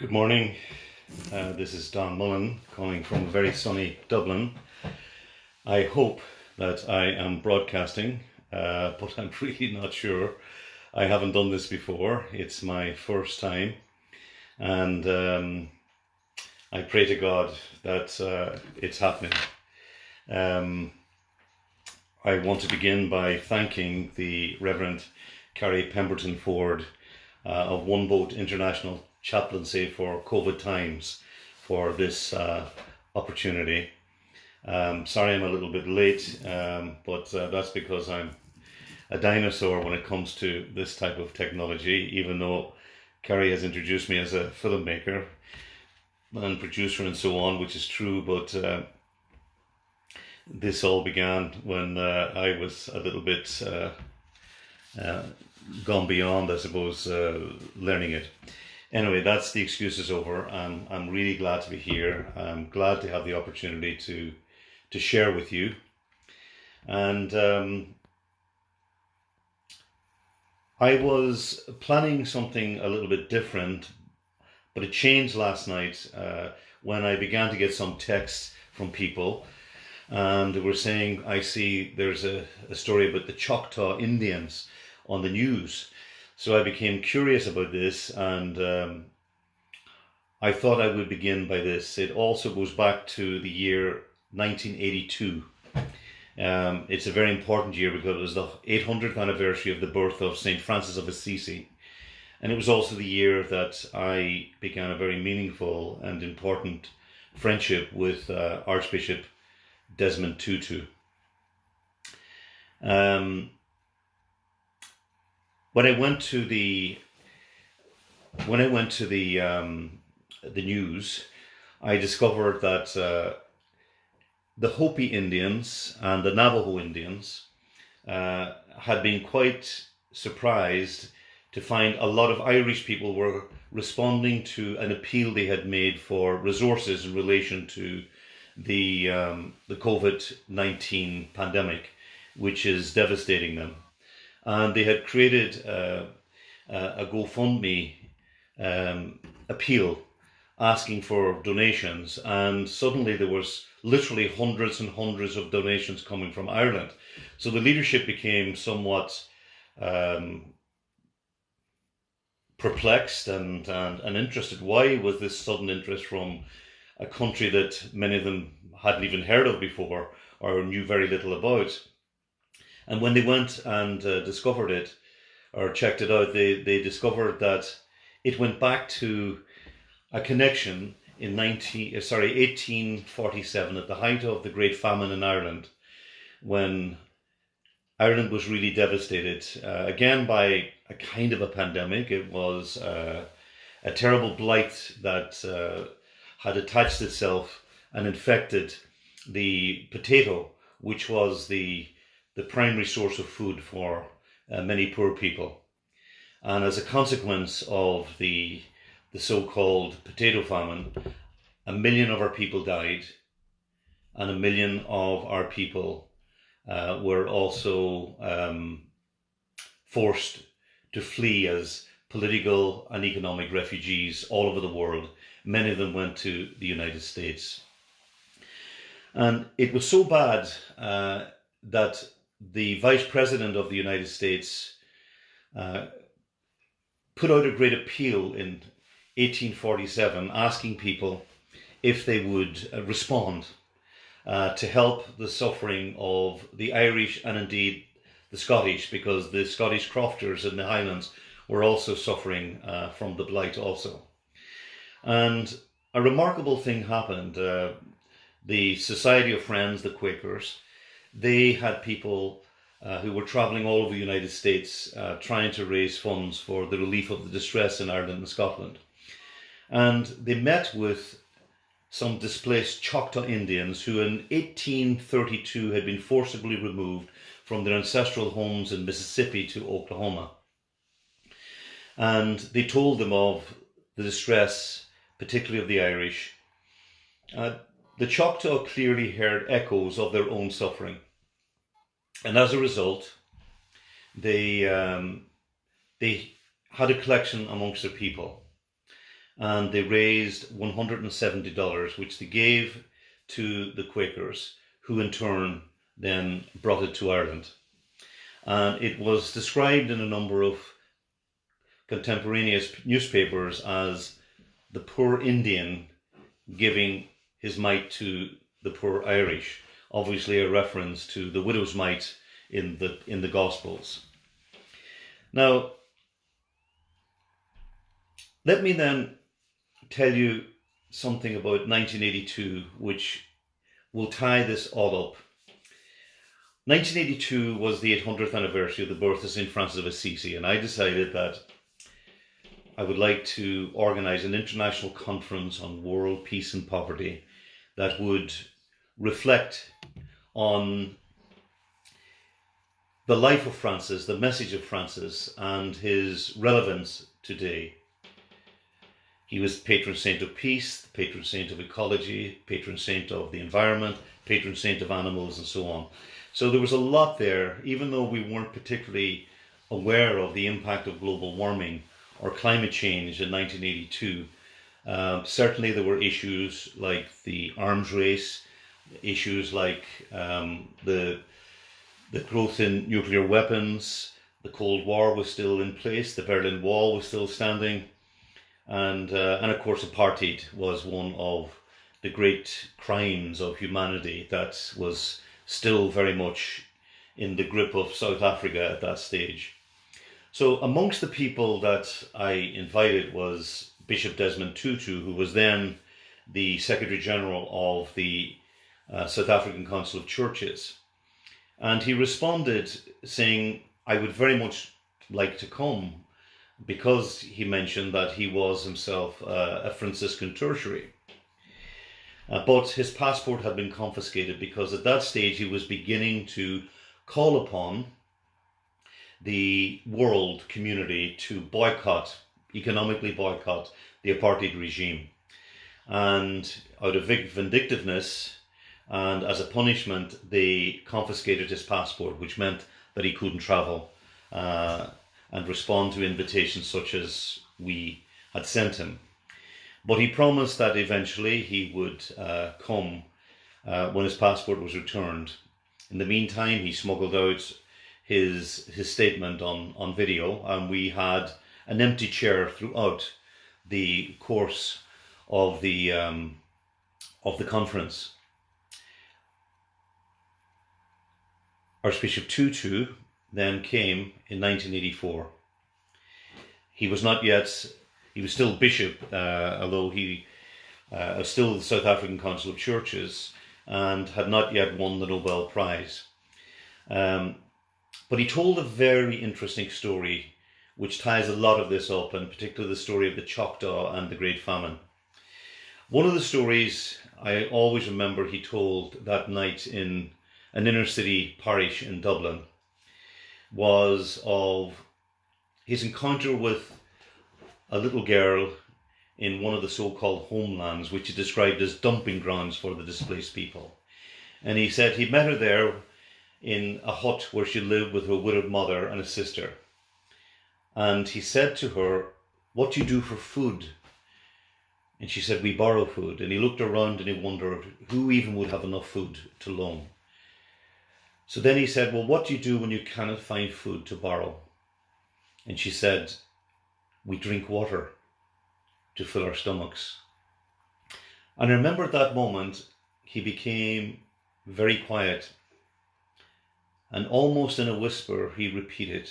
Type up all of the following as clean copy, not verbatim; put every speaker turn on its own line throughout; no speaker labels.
Good morning. This is Don Mullan calling from very sunny Dublin. I hope that I am broadcasting, but I'm really not sure. I haven't done this before. It's my first time, and I pray to God that it's happening. I want to begin by thanking the Reverend Carrie Pemberton Ford of One Boat International Chaplaincy for COVID times for this opportunity. Sorry I'm a little bit late, but that's because I'm a dinosaur when it comes to this type of technology, even though Carrie has introduced me as a filmmaker and producer and so on, which is true, but this all began when I was a little bit gone beyond, I suppose, learning it. Anyway, that's the excuses over. I'm really glad to be here. I'm glad to have the opportunity to share with you. And I was planning something a little bit different, but it changed last night when I began to get some texts from people. And they were saying, I see there's a story about the Choctaw Indians on the news. So I became curious about this, and I thought I would begin by this. It also goes back to the year 1982. It's a very important year because it was the 800th anniversary of the birth of St. Francis of Assisi. And it was also the year that I began a very meaningful and important friendship with Archbishop Desmond Tutu. When I went to the news, I discovered that the Hopi Indians and the Navajo Indians had been quite surprised to find a lot of Irish people were responding to an appeal they had made for resources in relation to the COVID-19 pandemic, which is devastating them. And they had created a GoFundMe appeal asking for donations, and suddenly there was literally hundreds and hundreds of donations coming from Ireland. So the leadership became somewhat perplexed and interested. Why was this sudden interest from a country that many of them hadn't even heard of before or knew very little about? And when they went and discovered it or checked it out, they discovered that it went back to a connection in 1847 at the height of the Great Famine in Ireland, when Ireland was really devastated, again by a kind of a pandemic. It was a terrible blight that had attached itself and infected the potato, which was the primary source of food for many poor people. And as a consequence of the so-called potato famine, 1 million of our people died, and 1 million of our people were also forced to flee as political and economic refugees all over the world. Many of them went to the United States. And it was so bad that the Vice President of the United States put out a great appeal in 1847 asking people if they would respond to help the suffering of the Irish and indeed the Scottish, because the Scottish crofters in the Highlands were also suffering from the blight also. And a remarkable thing happened. The Society of Friends, the Quakers, they had people who were travelling all over the United States trying to raise funds for the relief of the distress in Ireland and Scotland. And they met with some displaced Choctaw Indians who in 1832 had been forcibly removed from their ancestral homes in Mississippi to Oklahoma. And they told them of the distress, particularly of the Irish. The Choctaw clearly heard echoes of their own suffering. And as a result, they had a collection amongst their people. and they raised $170, which they gave to the Quakers, who in turn then brought it to Ireland. And it was described in a number of contemporaneous newspapers as the poor Indian giving his mite to the poor Irish, obviously a reference to the widow's mite in the Gospels. Now, let me then tell you something about 1982, which will tie this all up. 1982 was the 800th anniversary of the birth of St. Francis of Assisi, and I decided that I would like to organise an international conference on world peace and poverty that would reflect on the life of Francis, the message of Francis, and his relevance today. He was patron saint of peace, patron saint of ecology, patron saint of the environment, patron saint of animals, and so on. So there was a lot there, even though we weren't particularly aware of the impact of global warming or climate change in 1982. Certainly there were issues like the arms race, issues like the growth in nuclear weapons. The Cold War was still in place, the Berlin Wall was still standing, and of course apartheid was one of the great crimes of humanity that was still very much in the grip of South Africa at that stage. So amongst the people that I invited was Bishop Desmond Tutu, who was then the Secretary General of the South African Council of Churches. And he responded saying, I would very much like to come, because he mentioned that he was himself a Franciscan tertiary. But his passport had been confiscated because at that stage he was beginning to call upon the world community to economically boycott the apartheid regime. And out of vindictiveness and as a punishment, they confiscated his passport, which meant that he couldn't travel and respond to invitations such as we had sent him. But he promised that eventually he would come when his passport was returned. In the meantime, he smuggled out his statement on video, and we had an empty chair throughout the course of the conference. Archbishop Tutu then came in 1984. He was still bishop, although he was still the South African Council of Churches, and had not yet won the Nobel Prize. But he told a very interesting story which ties a lot of this up, and particularly the story of the Choctaw and the Great Famine. One of the stories I always remember he told that night in an inner city parish in Dublin was of his encounter with a little girl in one of the so-called homelands, which he described as dumping grounds for the displaced people. And he said he met her there in a hut where she lived with her widowed mother and a sister. And he said to her, "What do you do for food?" And she said, "We borrow food." And he looked around and he wondered who even would have enough food to loan. So then he said, "Well, what do you do when you cannot find food to borrow?" And she said, "We drink water to fill our stomachs." And I remember at that moment, he became very quiet. And almost in a whisper, he repeated,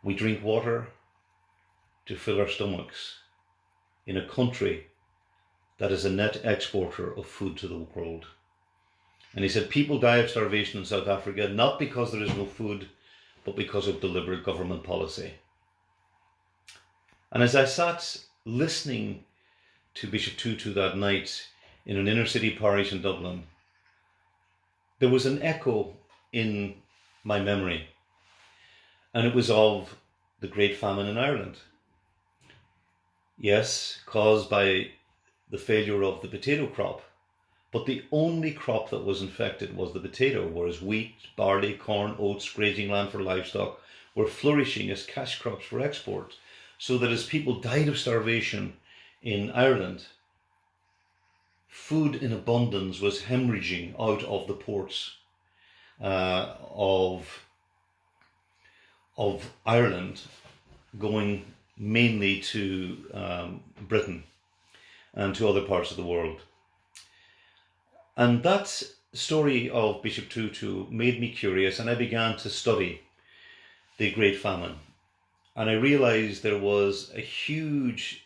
"We drink water to fill our stomachs in a country that is a net exporter of food to the world." And he said, people die of starvation in South Africa, not because there is no food, but because of deliberate government policy. And as I sat listening to Bishop Tutu that night in an inner city parish in Dublin, there was an echo in my memory, and it was of the Great Famine in Ireland. Yes, caused by the failure of the potato crop, but the only crop that was infected was the potato, whereas wheat, barley, corn, oats, grazing land for livestock were flourishing as cash crops for export. So that as people died of starvation in Ireland, food in abundance was hemorrhaging out of the ports of Ireland, going mainly to Britain and to other parts of the world. And that story of Bishop Tutu made me curious, and I began to study the Great Famine. And I realized there was a huge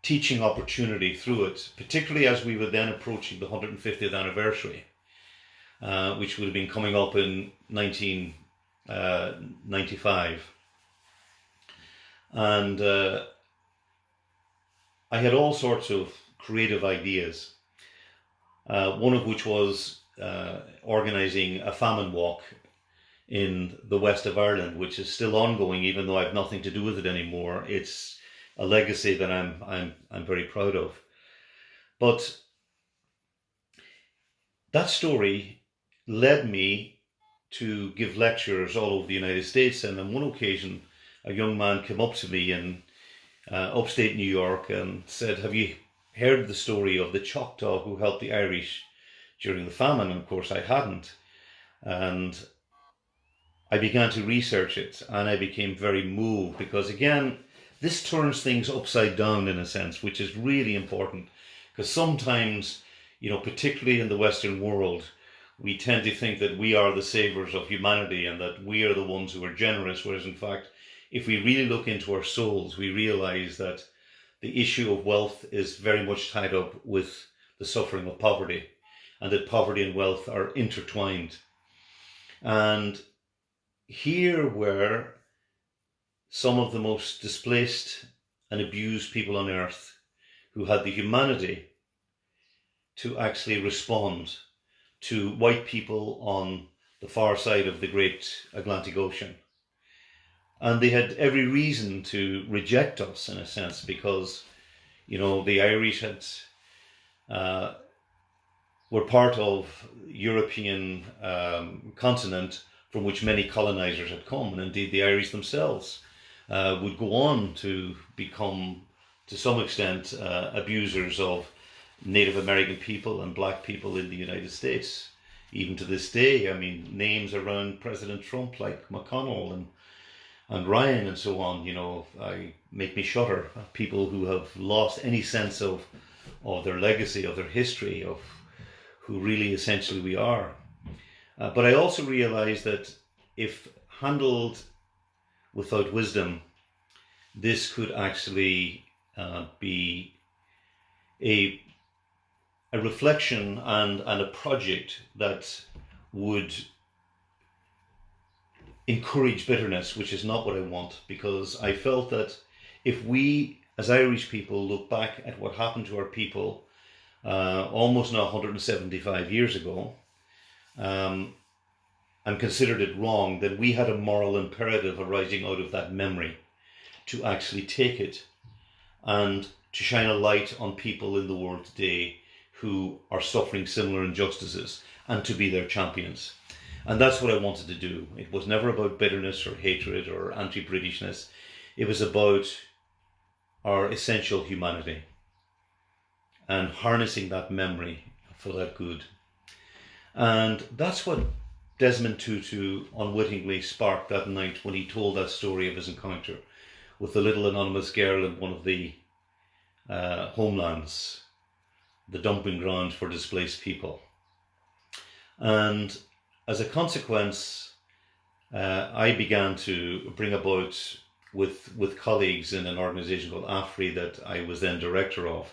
teaching opportunity through it, particularly as we were then approaching the 150th anniversary, which would have been coming up in 1995. And I had all sorts of creative ideas, one of which was organising a famine walk in the west of Ireland, which is still ongoing, even though I have nothing to do with it anymore. It's a legacy that I'm very proud of. But that story led me to give lectures all over the United States, and on one occasion a young man came up to me in upstate New York and said, "Have you heard the story of the Choctaw who helped the Irish during the famine?" And of course I hadn't. And I began to research it, and I became very moved, because again, this turns things upside down in a sense, which is really important, because sometimes, particularly in the Western world, we tend to think that we are the saviours of humanity and that we are the ones who are generous, whereas in fact, if we really look into our souls, we realise that the issue of wealth is very much tied up with the suffering of poverty, and that poverty and wealth are intertwined. And here were some of the most displaced and abused people on earth who had the humanity to actually respond to white people on the far side of the great Atlantic Ocean. And they had every reason to reject us, in a sense, because, the Irish were part of European continent from which many colonizers had come, and indeed the Irish themselves would go on to become, to some extent, abusers of Native American people and black people in the United States. Even to this day, names around President Trump like McConnell and Ryan and so on, make me shudder. People who have lost any sense of their legacy, of their history, of who really essentially we are. But I also realize that if handled without wisdom, this could actually be a reflection and a project that would encourage bitterness, which is not what I want, because I felt that if we as Irish people look back at what happened to our people almost now 175 years ago, and considered it wrong, then we had a moral imperative arising out of that memory to actually take it and to shine a light on people in the world today who are suffering similar injustices, and to be their champions. And that's what I wanted to do. It was never about bitterness or hatred or anti-Britishness. It was about our essential humanity and harnessing that memory for that good. And that's what Desmond Tutu unwittingly sparked that night when he told that story of his encounter with the little anonymous girl in one of the homelands, the dumping ground for displaced people. And as a consequence, I began to bring about with colleagues in an organisation called AFRI that I was then director of,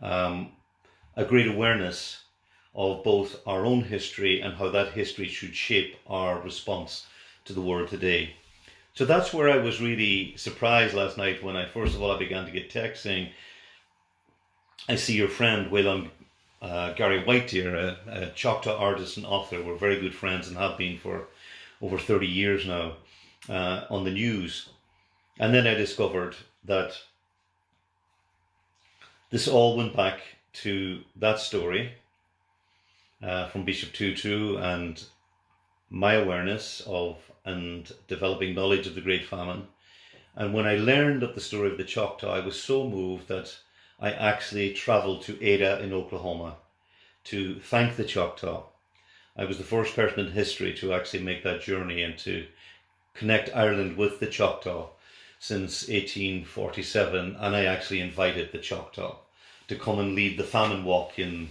a great awareness of both our own history and how that history should shape our response to the world today. So that's where I was really surprised last night when I began to get texts saying, "I see your friend Mullan, Gary White here, a Choctaw artist and author. We're very good friends and have been for over 30 years now, on the news." And then I discovered that this all went back to that story from Bishop Tutu and my awareness of and developing knowledge of the Great Famine, And when I learned of the story of the Choctaw, I was so moved that I actually travelled to Ada in Oklahoma to thank the Choctaw. I was the first person in history to actually make that journey and to connect Ireland with the Choctaw since 1847, and I actually invited the Choctaw to come and lead the famine walk in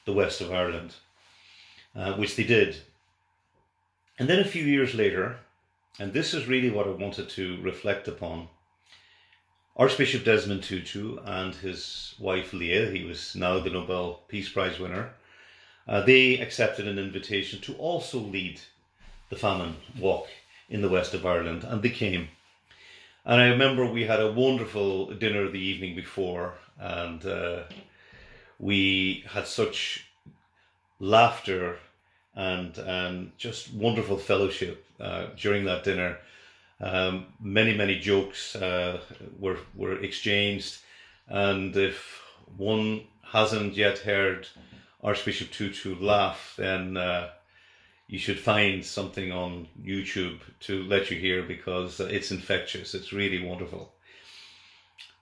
the west of Ireland, which they did. And then a few years later, and this is really what I wanted to reflect upon, Archbishop Desmond Tutu and his wife Leah, he was now the Nobel Peace Prize winner, they accepted an invitation to also lead the famine walk in the west of Ireland, and they came. And I remember we had a wonderful dinner the evening before, and we had such laughter and just wonderful fellowship during that dinner. Many jokes were exchanged, and if one hasn't yet heard Archbishop Tutu laugh, then you should find something on YouTube to let you hear, because it's infectious. It's really wonderful.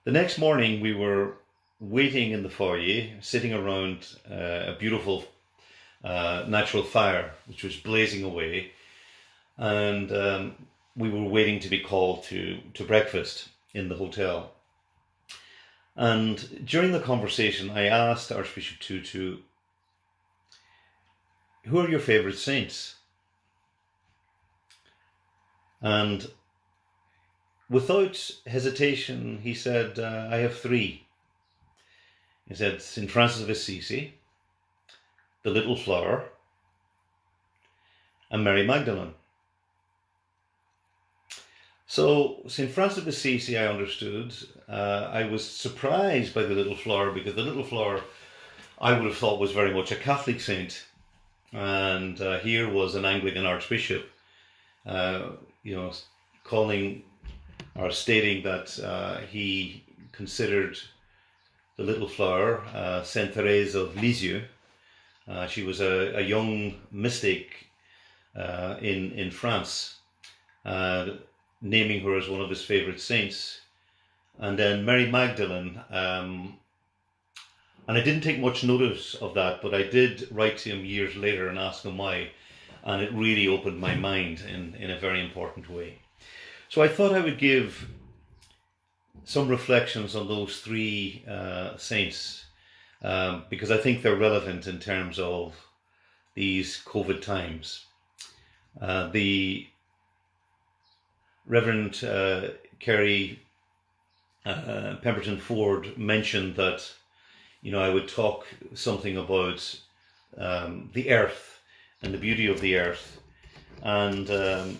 The next morning we were waiting in the foyer, sitting around a beautiful natural fire which was blazing away, and we were waiting to be called to breakfast in the hotel. And during the conversation I asked Archbishop Tutu, who are your favourite saints? And without hesitation he said, I have three. He said St. Francis of Assisi, the Little Flower, and Mary Magdalene. So St. Francis of Assisi, I understood. I was surprised by the Little Flower, because the Little Flower I would have thought was very much a Catholic saint, and here was an Anglican archbishop, calling or stating that he considered the Little Flower Saint Therese of Lisieux. She was a young mystic in France, naming her as one of his favourite saints. And then Mary Magdalene, and I didn't take much notice of that, but I did write to him years later and ask him why, and it really opened my mind in a very important way. So I thought I would give some reflections on those three saints, because I think they're relevant in terms of these COVID times. The Reverend Carrie Pemberton Ford mentioned that I would talk something about the earth and the beauty of the earth, and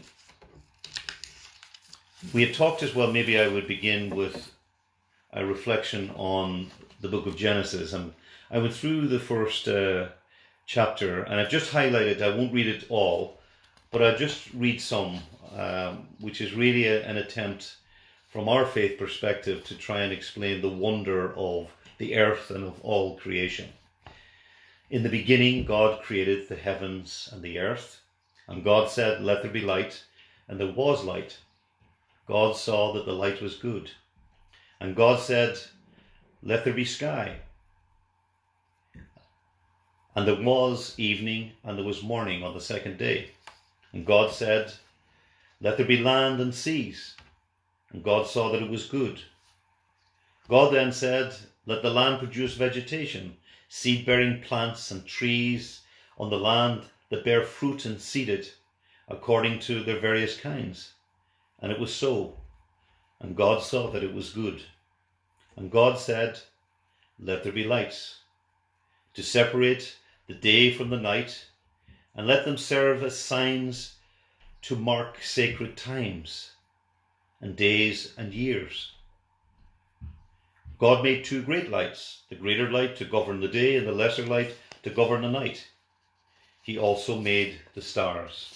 we had talked as well, maybe I would begin with a reflection on the book of Genesis, and I went through the first chapter, and I've just highlighted, I won't read it all, but I'll just read some, which is really an attempt from our faith perspective to try and explain the wonder of the earth and of all creation. In the beginning, God created the heavens and the earth, and God said, "Let there be light," and there was light. God saw that the light was good, and God said, "Let there be sky." And there was evening and there was morning on the second day. And God said, "Let there be land and seas." And God saw that it was good. God then said, "Let the land produce vegetation, seed-bearing plants and trees on the land that bear fruit and seeded, according to their various kinds." And it was so. And God saw that it was good. And God said, "Let there be lights, to separate the day from the night, and let them serve as signs to mark sacred times, and days and years." God made two great lights, the greater light to govern the day, and the lesser light to govern the night. He also made the stars.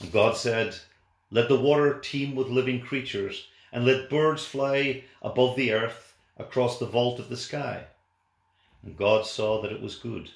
And God said, "Let the water teem with living creatures, and let birds fly above the earth across the vault of the sky." And God saw that it was good.